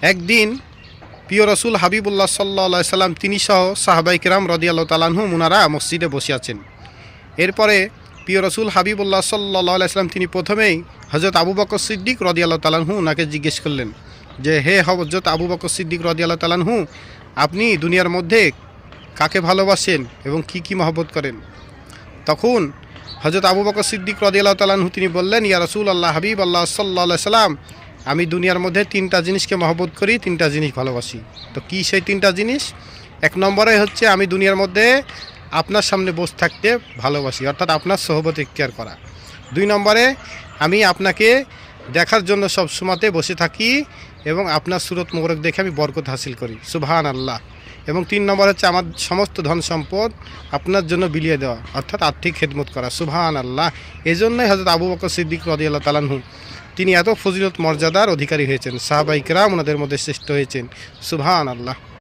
একদিন প্রিয় রসুল হাবিবুল্লাহ সাল্লাল্লাহু আলাইহি সাল্লাম তিনি সহ সাহাবায়ে কেরাম রাদিয়াল্লাহু তাআলা আনহুম ওনারা মসজিদে বসে আছেন। এরপরে প্রিয় রসুল হাবিবুল্লাহ সাল্লাল্লাহু আলাইহি সাল্লাম তিনি প্রথমেই হযরত আবু বকর সিদ্দিক রাদিয়াল্লাহু তাআলা আনহু ওনাকে জিজ্ঞেস করলেন যে, হে হযরত আবু বকর সিদ্দিক রাদিয়াল্লাহু তাআলা আনহু, আপনি দুনিয়ার মধ্যে কাকে ভালোবাসেন এবং কি কি মহব্বত করেন? তখন হযরত আবু বকর সিদ্দিক রাদিয়াল্লাহু তাআলা আনহু তিনি বললেন, ইয়া রাসূলুল্লাহ হাবিবাল্লাহ সাল্লাল্লাহু আলাইহি সাল্লাম, আমি দুনিয়ার মধ্যে তিনটা জিনিসকে মহব্বত করি, তিনটা জিনিস ভালোবাসি। তো কি সেই তিনটা জিনিস? এক নম্বরে হচ্ছে আমি দুনিয়ার মধ্যে আপনার সামনে বসে থাকতে ভালোবাসি, অর্থাৎ আপনার সোহবত ইখতিয়ার করা। দুই নম্বরে আমি আপনাকে দেখার জন্য সব সময়তে বসে থাকি এবং আপনার সুরত মোবারক দেখে আমি বরকত হাসিল করি, সুবহানাল্লাহ। এবং তিন নম্বর হচ্ছে আমার সমস্ত ধন সম্পদ আপনার জন্য বিলিয়ে দেওয়া, অর্থাৎ আর্থিক খেদমত করা, সুবহানাল্লাহ। এই জন্যই হযরত আবু বকর সিদ্দিক রাদিয়াল্লাহু তাআলা আনহু তিনি এত ফজিলত মর্যাদার অধিকারী হয়েছেন, সাহাবায়ে কেরাম ওনাদের মধ্যে শ্রেষ্ঠ হয়েছেন, সুবহানাল্লাহ।